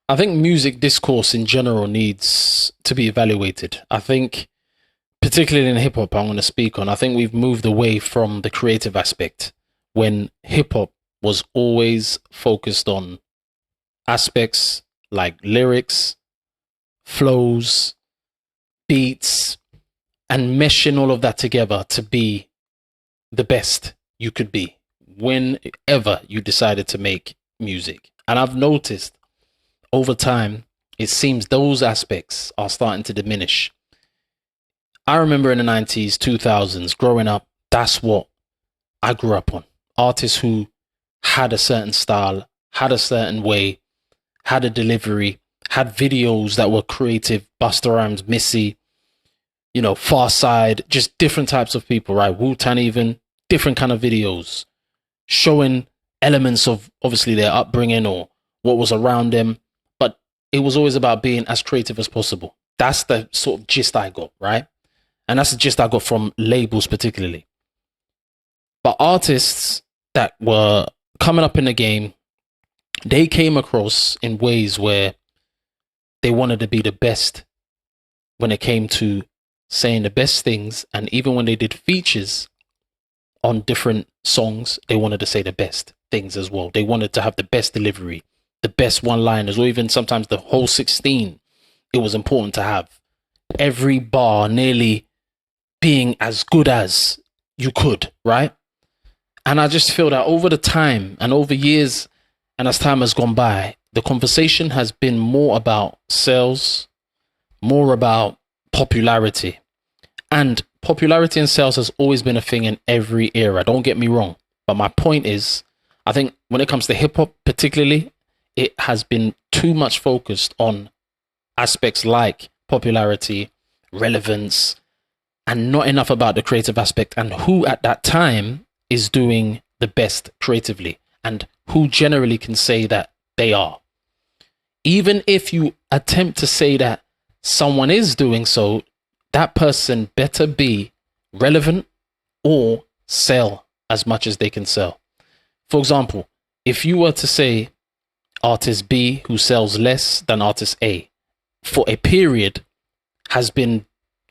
I think music discourse in general needs to be evaluated. I think, particularly in hip hop, I'm going to speak on. I think we've moved away from the creative aspect when hip hop was always focused on aspects like lyrics, flows, beats, and meshing all of that together to be the best you could be whenever you decided to make music. And I've noticed over time, it seems those aspects are starting to diminish. I remember in the 90s, 2000s, growing up, that's what I grew up on. Artists who had a certain style, had a certain way, had a delivery, had videos that were creative, Busta Rhymes, Missy, Far Side, just different types of people, right? Wu-Tang even, different kind of videos, showing elements of obviously their upbringing or what was around them. But it was always about being as creative as possible. That's the sort of gist I got, right? And that's the gist I got from labels particularly. But artists that were coming up in the game, they came across in ways where they wanted to be the best when it came to saying the best things. And even when they did features on different songs, they wanted to say the best things as well. They wanted to have the best delivery, the best one-liners, or even sometimes the whole 16. It was important to have every bar nearly being as good as you could, right? And I just feel that over the time and over years, and as time has gone by, the conversation has been more about sales, more about popularity. And popularity and sales has always been a thing in every era. Don't get me wrong. But my point is, I think when it comes to hip hop, particularly, it has been too much focused on aspects like popularity, relevance, and not enough about the creative aspect and who at that time is doing the best creatively and who generally can say that they are. Even if you attempt to say that someone is doing so, that person better be relevant or sell as much as they can sell. For example, if you were to say artist B who sells less than artist A for a period has been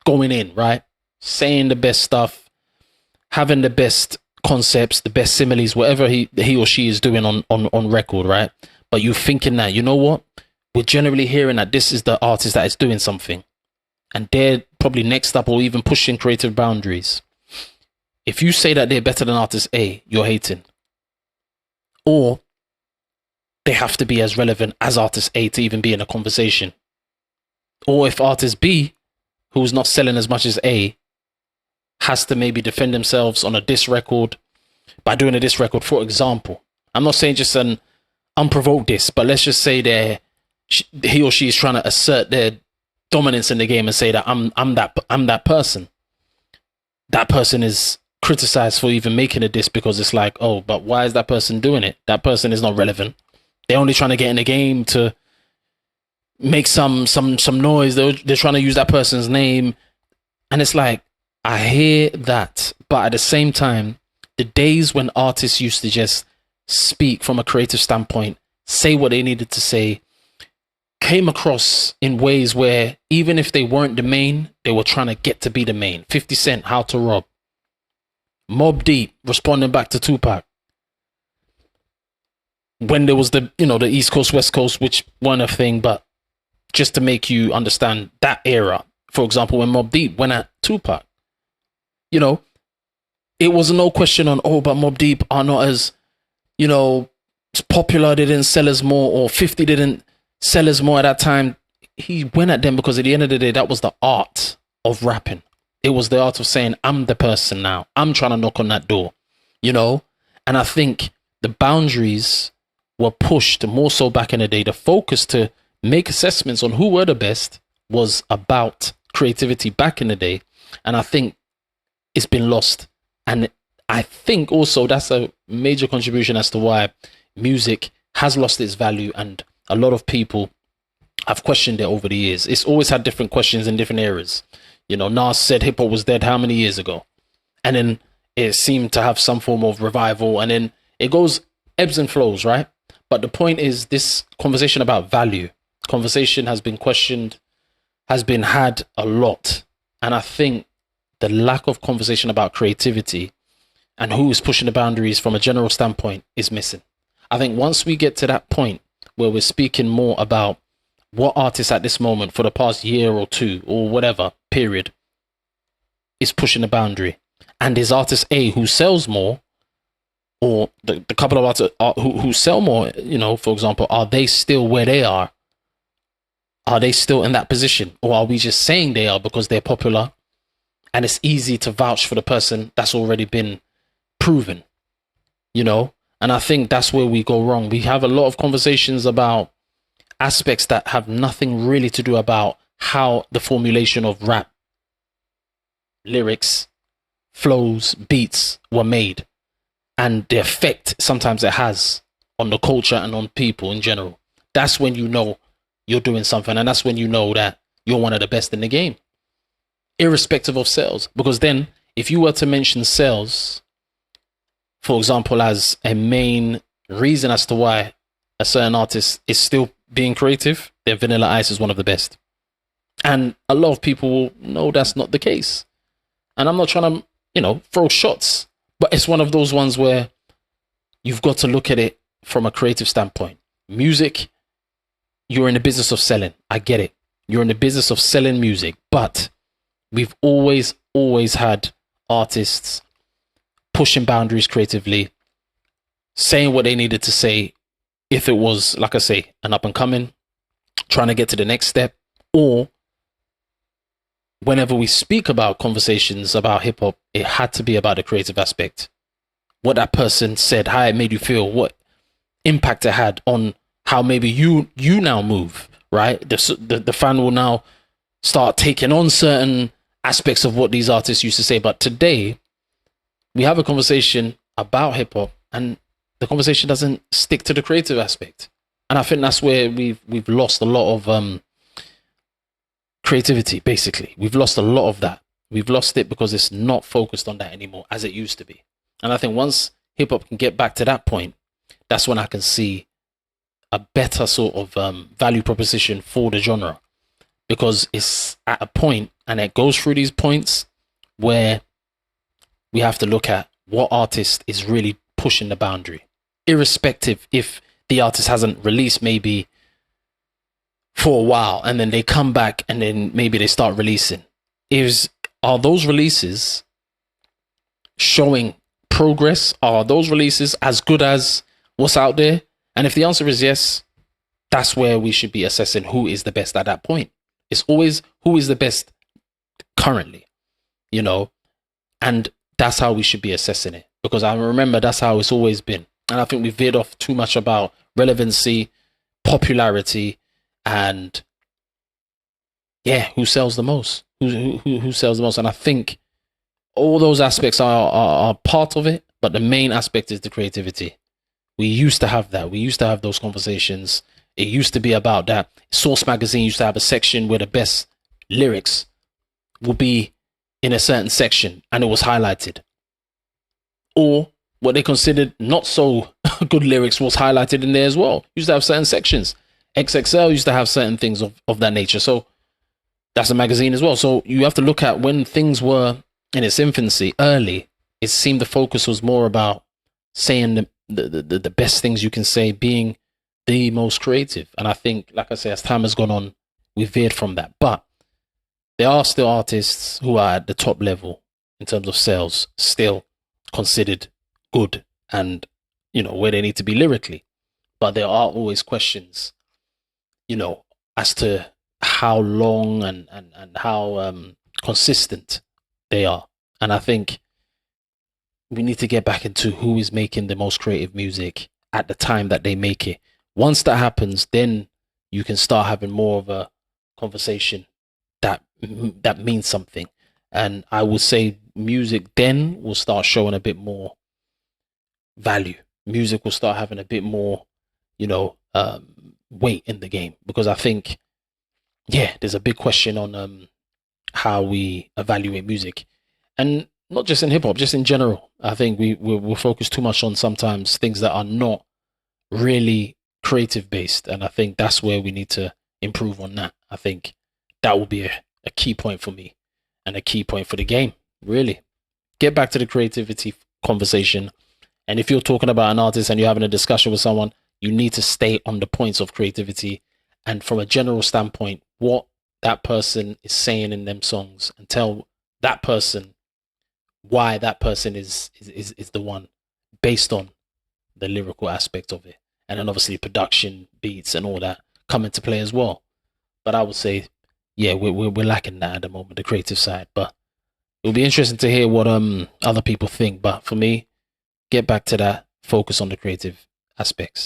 going in, right? Saying the best stuff, having the best concepts, the best similes, whatever he or she is doing on record, right? But you thinking that, you know what? We're generally hearing that this is the artist that is doing something. And they're probably next up or even pushing creative boundaries. If you say that they're better than artist A, you're hating. Or they have to be as relevant as artist A to even be in a conversation. Or if artist B, who's not selling as much as A, has to maybe defend themselves on a diss record by doing a diss record, for example. I'm not saying just an unprovoked diss, but let's just say he or she is trying to assert their dominance in the game and say that I'm that person. That person is criticized for even making a diss because it's like, oh, but why is that person doing it? That person is not relevant. They're only trying to get in the game to make some noise. They're trying to use that person's name, and it's like, I hear that, but at the same time, the days when artists used to just speak from a creative standpoint, say what they needed to say, came across in ways where even if they weren't the main, they were trying to get to be the main. 50 Cent, How to Rob. Mobb Deep, responding back to Tupac. When there was the East Coast, West Coast, which weren't a thing, but just to make you understand that era. For example, when Mobb Deep went at Tupac, it was no question on, oh, but Mobb Deep are not as, popular. They didn't sell as more, or 50 didn't sell as more at that time. He went at them because at the end of the day, that was the art of rapping. It was the art of saying, I'm the person now. I'm trying to knock on that door, And I think the boundaries were pushed more so back in the day. The focus to make assessments on who were the best was about creativity back in the day. And I think it's been lost. And I think also that's a major contribution as to why music has lost its value. And a lot of people have questioned it over the years. It's always had different questions in different eras. Nas said hip hop was dead how many years ago? And then it seemed to have some form of revival. And then it goes ebbs and flows, right? But the point is this conversation about value. Conversation has been questioned, has been had a lot. And I think the lack of conversation about creativity and who is pushing the boundaries from a general standpoint is missing. I think once we get to that point where we're speaking more about what artists at this moment for the past year or two or whatever period is pushing the boundary, and is artist A who sells more, or the couple of artists who sell more, for example, are they still where they are? Are they still in that position? Or are we just saying they are because they're popular and it's easy to vouch for the person that's already been proven, And I think that's where we go wrong. We have a lot of conversations about aspects that have nothing really to do about how the formulation of rap, lyrics, flows, beats were made, and the effect sometimes it has on the culture and on people in general. That's when you know you're doing something, and that's when you know that you're one of the best in the game, irrespective of sales. Because then, if you were to mention sales, for example, as a main reason as to why a certain artist is still being creative, their Vanilla Ice is one of the best. And a lot of people will know that's not the case. And I'm not trying to, throw shots, but it's one of those ones where you've got to look at it from a creative standpoint. Music, you're in the business of selling. I get it. You're in the business of selling music, but we've always had artists pushing boundaries creatively, saying what they needed to say. If it was, like I say, an up and coming, trying to get to the next step, or whenever we speak about conversations about hip hop, it had to be about the creative aspect. What that person said, how it made you feel, what impact it had on how maybe you now move, right? The fan will now start taking on certain aspects of what these artists used to say. But today, we have a conversation about hip hop, and the conversation doesn't stick to the creative aspect. And I think that's where we've lost a lot of creativity, basically. We've lost a lot of that. We've lost it because it's not focused on that anymore as it used to be. And I think once hip hop can get back to that point, that's when I can see a better sort of value proposition for the genre, because it's at a point, and it goes through these points where we have to look at what artist is really pushing the boundary, irrespective if the artist hasn't released maybe for a while and then they come back and then maybe they start releasing. Are those releases showing progress? Are those releases as good as what's out there? And if the answer is yes, that's where we should be assessing who is the best at that point. It's always who is the best currently, and that's how we should be assessing it. Because I remember that's how it's always been. And I think we veered off too much about relevancy, popularity, and who sells the most? Who sells the most? And I think all those aspects are part of it, but the main aspect is the creativity. We used to have that. We used to have those conversations. It used to be about that. Source magazine used to have a section where the best lyrics would be in a certain section, and it was highlighted. Or what they considered not so good lyrics was highlighted in there as well. Used to have certain sections. XXL used to have certain things of that nature. So that's a magazine as well. So you have to look at when things were in its infancy, early, it seemed the focus was more about saying the best things you can say, being the most creative. And I think, like I say, as time has gone on, we've veered from that. But there are still artists who are at the top level in terms of sales, still considered good and, where they need to be lyrically. But there are always questions, as to how long and how consistent they are. And I think we need to get back into who is making the most creative music at the time that they make it. Once that happens, then you can start having more of a conversation that means something. And I would say music then will start showing a bit more value. Music will start having a bit more, weight in the game. Because I think, there's a big question on how we evaluate music. And not just in hip hop, just in general. I think we'll focus too much on sometimes things that are not really creative based. And I think that's where we need to improve on that. I think that will be a key point for me and a key point for the game, really. Get back to the creativity conversation. And if you're talking about an artist and you're having a discussion with someone, you need to stay on the points of creativity and from a general standpoint, what that person is saying in them songs, and tell that person why that person is the one based on the lyrical aspect of it. And then obviously production, beats, and all that come into play as well. But I would say, yeah, we're lacking that at the moment, the creative side. But it'll be interesting to hear what other people think. But for me, get back to that, focus on the creative aspects.